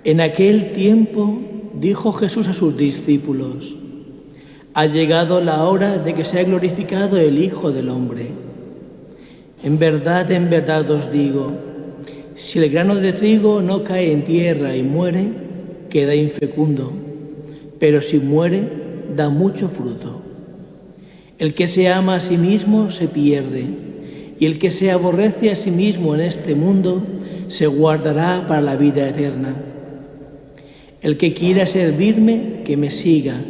En aquel tiempo dijo Jesús a sus discípulos: ha llegado la hora de que sea glorificado el Hijo del Hombre. En verdad os digo, si el grano de trigo no cae en tierra y muere, queda infecundo, pero si muere, da mucho fruto. El que se ama a sí mismo se pierde, y el que se aborrece a sí mismo en este mundo se guardará para la vida eterna. El que quiera servirme, que me siga,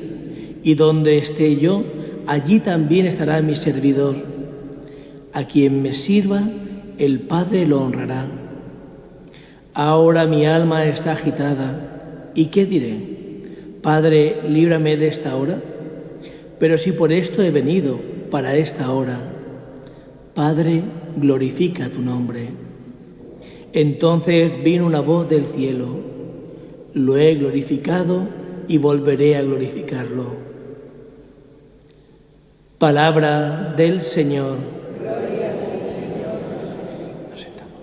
y donde esté yo, allí también estará mi servidor. A quien me sirva, el Padre lo honrará. Ahora mi alma está agitada, ¿y qué diré? Padre, líbrame de esta hora. Pero si por esto he venido, para esta hora. Padre, glorifica tu nombre. Entonces vino una voz del cielo: lo he glorificado y volveré a glorificarlo. Palabra del Señor. Gloria a ti, Señor. Nos sentamos.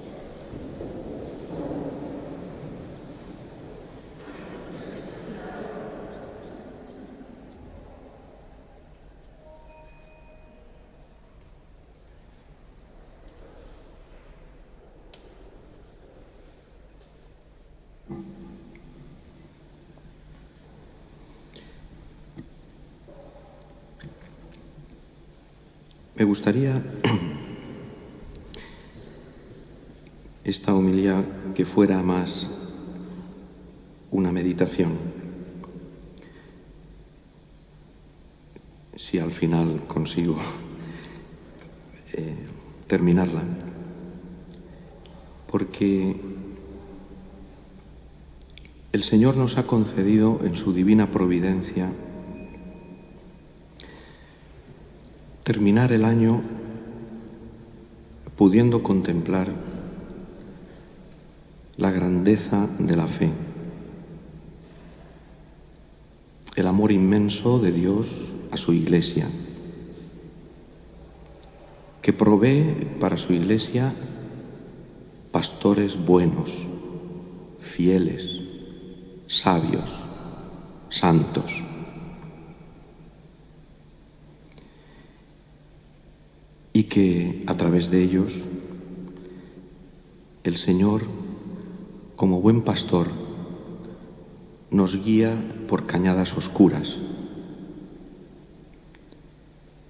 Me gustaría esta homilía que fuera más una meditación. Si al final consigo terminarla. Porque el Señor nos ha concedido en su divina providencia terminar el año pudiendo contemplar la grandeza de la fe, el amor inmenso de Dios a su Iglesia, que provee para su Iglesia pastores buenos, fieles, sabios, santos. Y que a través de ellos el Señor, como buen pastor, nos guía por cañadas oscuras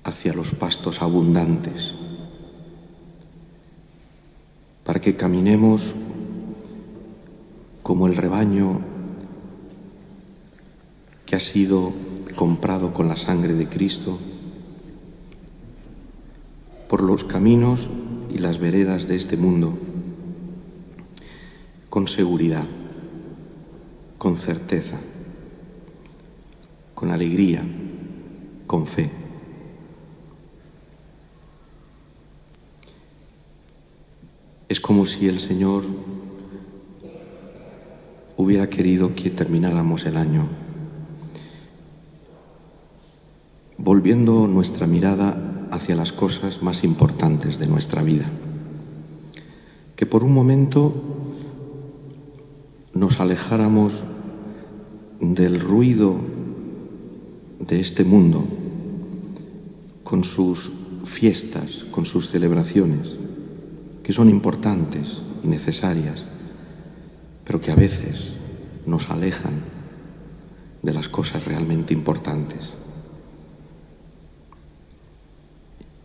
hacia los pastos abundantes, para que caminemos como el rebaño que ha sido comprado con la sangre de Cristo, por los caminos y las veredas de este mundo, con seguridad, con certeza, con alegría, con fe. Es como si el Señor hubiera querido que termináramos el año volviendo nuestra mirada hacia las cosas más importantes de nuestra vida. Que por un momento nos alejáramos del ruido de este mundo, con sus fiestas, con sus celebraciones, que son importantes y necesarias, pero que a veces nos alejan de las cosas realmente importantes.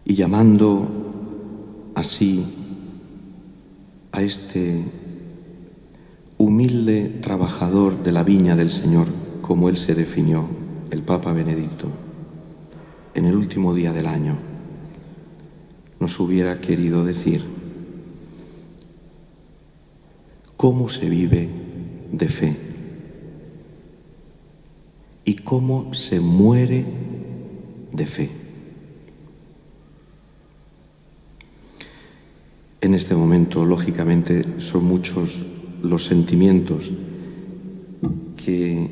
Y llamando así a este humilde trabajador de la viña del Señor, como él se definió, el Papa Benedicto, en el último día del año, nos hubiera querido decir cómo se vive de fe y cómo se muere de fe. En este momento, lógicamente, son muchos los sentimientos que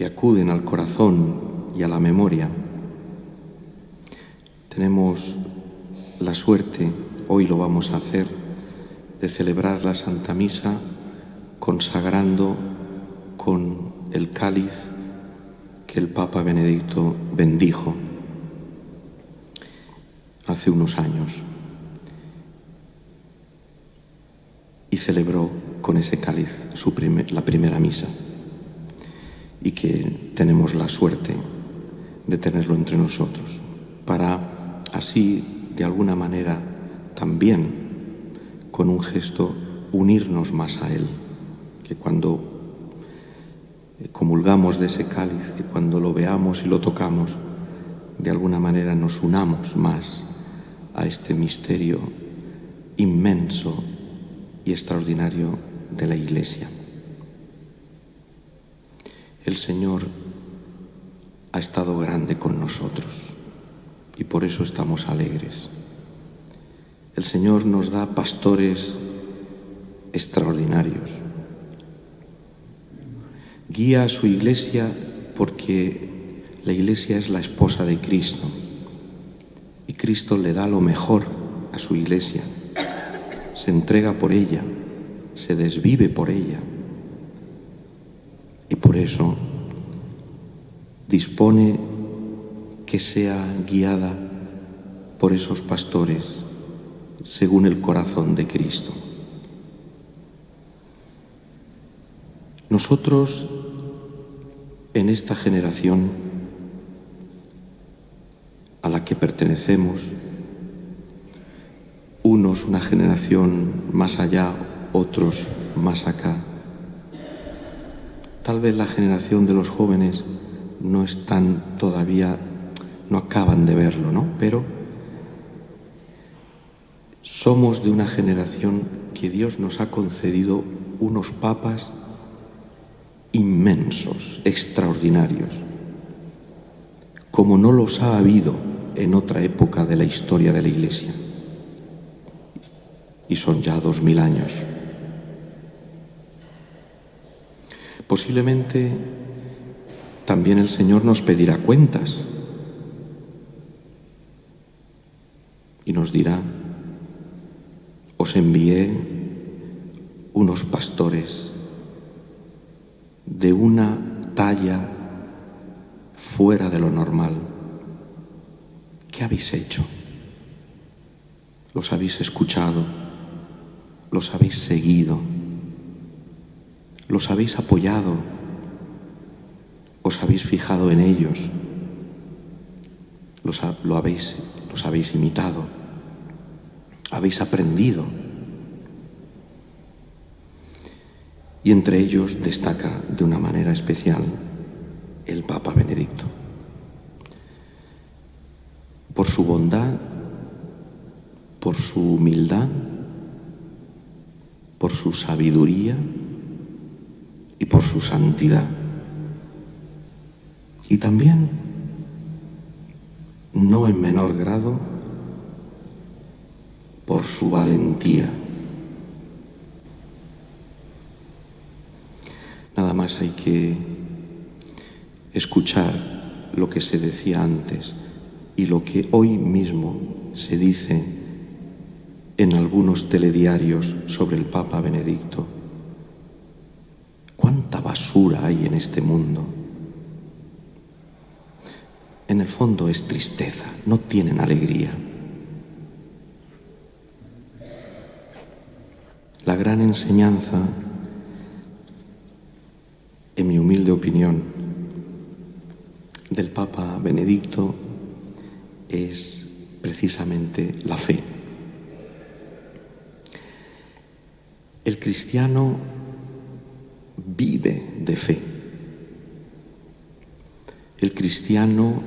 acuden al corazón y a la memoria. Tenemos la suerte, hoy lo vamos a hacer, de celebrar la Santa Misa consagrando con el cáliz que el Papa Benedicto bendijo hace unos años y celebró con ese cáliz la primera misa, y que tenemos la suerte de tenerlo entre nosotros, para así, de alguna manera, también con un gesto, unirnos más a Él, que cuando comulgamos de ese cáliz, que cuando lo veamos y lo tocamos, de alguna manera nos unamos más a este misterio inmenso y extraordinario de la Iglesia. El Señor ha estado grande con nosotros y por eso estamos alegres. El Señor nos da pastores extraordinarios. Guía a su Iglesia porque la Iglesia es la esposa de Cristo y Cristo le da lo mejor a su Iglesia. Se entrega por ella, se desvive por ella y por eso dispone que sea guiada por esos pastores según el corazón de Cristo. Nosotros, en esta generación a la que pertenecemos, unos una generación más allá, otros más acá, tal vez la generación de los jóvenes no están todavía, no acaban de verlo, ¿no? Pero somos de una generación que Dios nos ha concedido unos papas inmensos, extraordinarios, como no los ha habido en otra época de la historia de la Iglesia. Y son ya 2000 años. Posiblemente también el Señor nos pedirá cuentas y nos dirá: os envié unos pastores de una talla fuera de lo normal. ¿Qué habéis hecho? ¿Los habéis escuchado? ¿Los habéis seguido? ¿Los habéis apoyado? ¿Os habéis fijado en ellos? ¿Los habéis imitado? ¿Habéis aprendido? Y entre ellos destaca de una manera especial el Papa Benedicto. Por su bondad, por su humildad, por su sabiduría y por su santidad. Y también, no en menor grado, por su valentía. Nada más hay que escuchar lo que se decía antes y lo que hoy mismo se dice en algunos telediarios sobre el Papa Benedicto. ¿Cuánta basura hay en este mundo? En el fondo es tristeza, no tienen alegría. La gran enseñanza, en mi humilde opinión, del Papa Benedicto es precisamente la fe. El cristiano vive de fe. El cristiano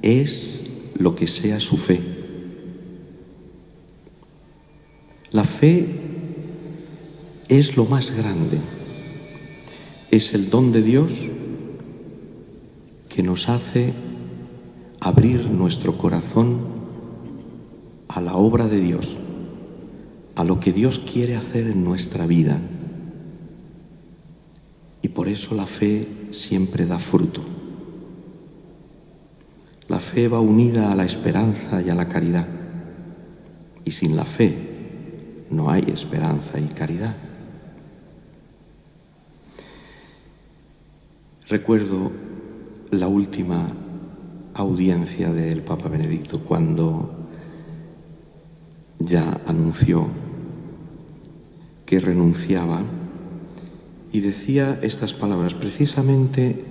es lo que sea su fe. La fe es lo más grande. Es el don de Dios que nos hace abrir nuestro corazón a la obra de Dios, a lo que Dios quiere hacer en nuestra vida. Y por eso la fe siempre da fruto. La fe va unida a la esperanza y a la caridad. Y sin la fe no hay esperanza y caridad. Recuerdo la última audiencia del Papa Benedicto, cuando ya anunció que renunciaba, y decía estas palabras. Precisamente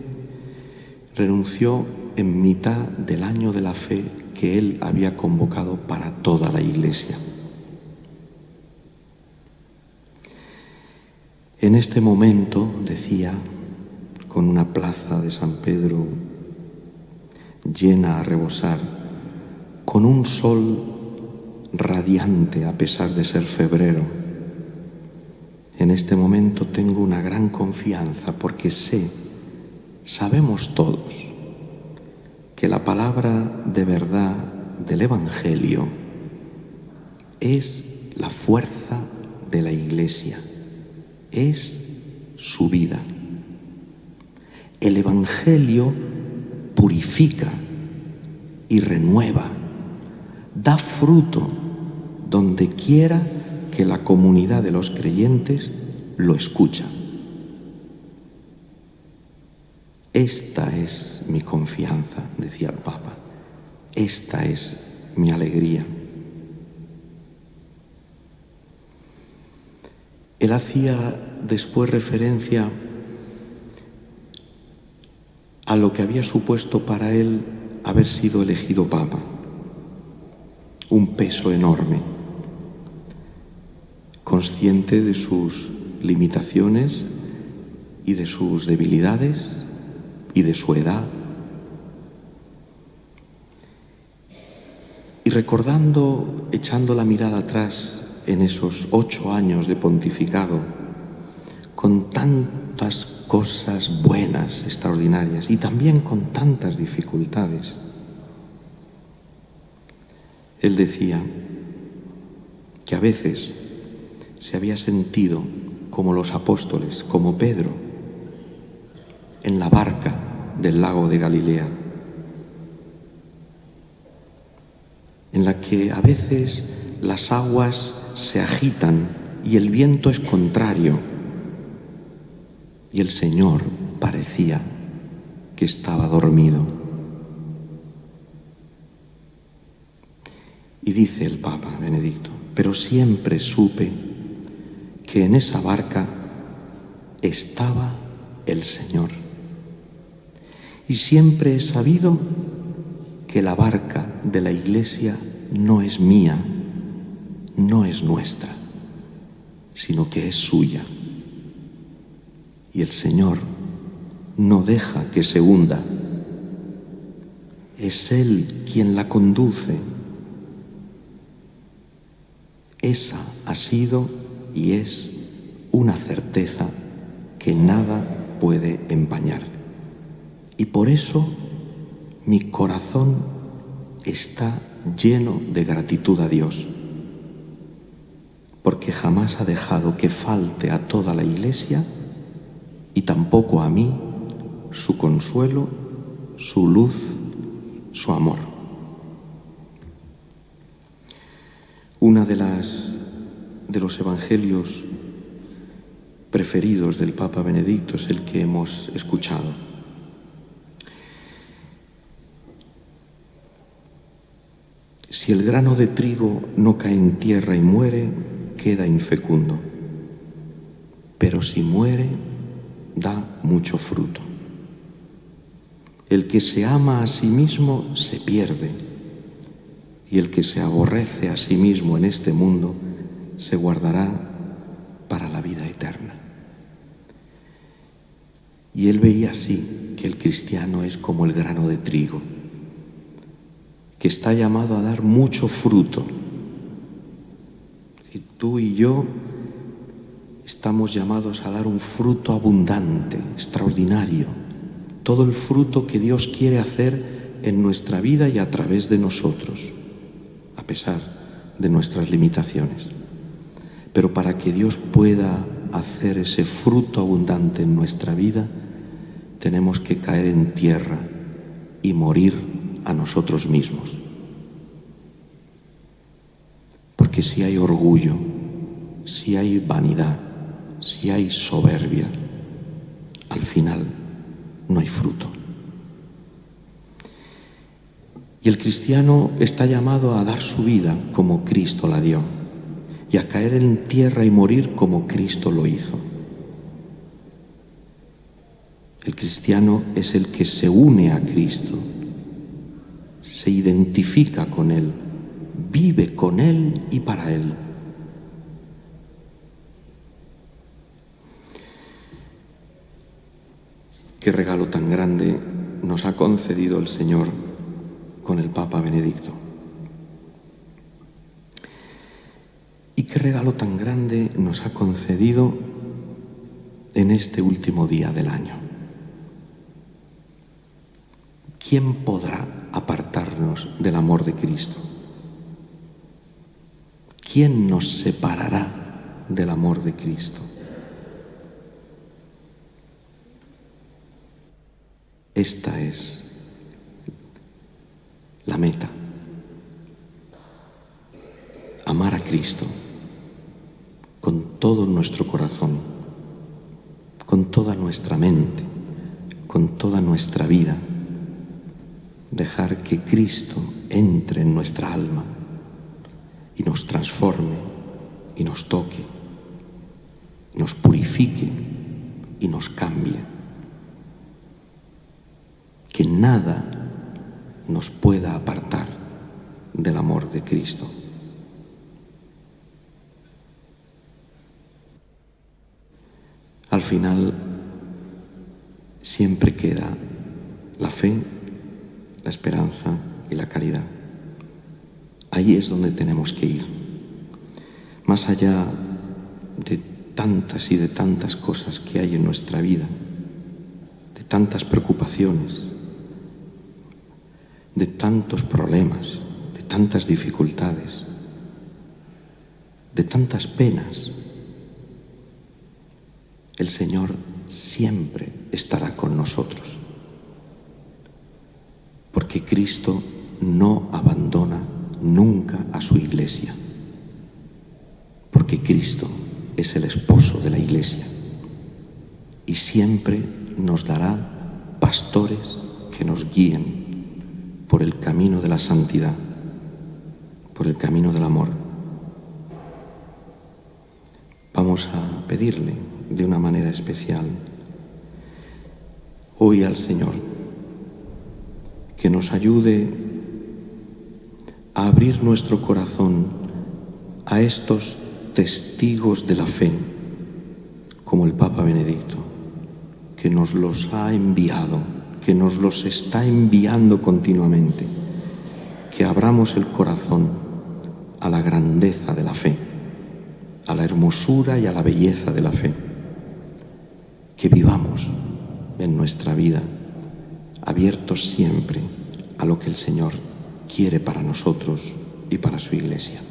renunció en mitad del año de la fe que él había convocado para toda la Iglesia. En este momento, decía, con una plaza de San Pedro llena a rebosar, con un sol radiante a pesar de ser febrero, en este momento tengo una gran confianza porque sabemos todos que la palabra de verdad del Evangelio es la fuerza de la Iglesia, es su vida. El Evangelio purifica y renueva, da fruto donde quiera que la comunidad de los creyentes lo escucha. Esta es mi confianza, decía el Papa, esta es mi alegría. Él hacía después referencia a lo que había supuesto para él haber sido elegido Papa, un peso enorme, consciente de sus limitaciones y de sus debilidades y de su edad. Y recordando, echando la mirada atrás en esos 8 años de pontificado, con tantas cosas buenas, extraordinarias, y también con tantas dificultades, él decía que a veces se había sentido como los apóstoles, como Pedro, en la barca del lago de Galilea, en la que a veces las aguas se agitan y el viento es contrario, y el Señor parecía que estaba dormido. Y dice el Papa Benedicto: pero siempre supe que en esa barca estaba el Señor. Y siempre he sabido que la barca de la Iglesia no es mía, no es nuestra, sino que es suya. Y el Señor no deja que se hunda. Es Él quien la conduce. Esa ha sido y es una certeza que nada puede empañar. Y por eso mi corazón está lleno de gratitud a Dios, porque jamás ha dejado que falte a toda la Iglesia y tampoco a mí su consuelo, su luz, su amor. Una de los evangelios preferidos del Papa Benedicto es el que hemos escuchado. Si el grano de trigo no cae en tierra y muere, queda infecundo, pero si muere, da mucho fruto. El que se ama a sí mismo se pierde, y el que se aborrece a sí mismo en este mundo se guardará para la vida eterna. Y él veía así que el cristiano es como el grano de trigo, que está llamado a dar mucho fruto. Y tú y yo estamos llamados a dar un fruto abundante, extraordinario, todo el fruto que Dios quiere hacer en nuestra vida y a través de nosotros, a pesar de nuestras limitaciones. Pero para que Dios pueda hacer ese fruto abundante en nuestra vida, tenemos que caer en tierra y morir a nosotros mismos. Porque si hay orgullo, si hay vanidad, si hay soberbia, al final no hay fruto. Y el cristiano está llamado a dar su vida como Cristo la dio y a caer en tierra y morir como Cristo lo hizo. El cristiano es el que se une a Cristo, se identifica con Él, vive con Él y para Él. Qué regalo tan grande nos ha concedido el Señor con el Papa Benedicto. Y qué regalo tan grande nos ha concedido en este último día del año. ¿Quién podrá apartarnos del amor de Cristo? ¿Quién nos separará del amor de Cristo? Esta es la meta. Amar a Cristo con todo nuestro corazón, con toda nuestra mente, con toda nuestra vida. Dejar que Cristo entre en nuestra alma y nos transforme y nos toque, nos purifique y nos cambie. Que nada nos pueda apartar del amor de Cristo. Al final, siempre queda la fe, la esperanza y la caridad. Ahí es donde tenemos que ir. Más allá de tantas y de tantas cosas que hay en nuestra vida, de tantas preocupaciones, de tantos problemas, de tantas dificultades, de tantas penas, el Señor siempre estará con nosotros, porque Cristo no abandona nunca a su Iglesia, porque Cristo es el esposo de la Iglesia y siempre nos dará pastores que nos guíen por el camino de la santidad, por el camino del amor. Vamos a pedirle de una manera especial hoy al Señor que nos ayude a abrir nuestro corazón a estos testigos de la fe, como el Papa Benedicto, que nos los ha enviado, que nos los está enviando continuamente, que abramos el corazón a la grandeza de la fe, a la hermosura y a la belleza de la fe, que vivamos en nuestra vida abiertos siempre a lo que el Señor quiere para nosotros y para su Iglesia.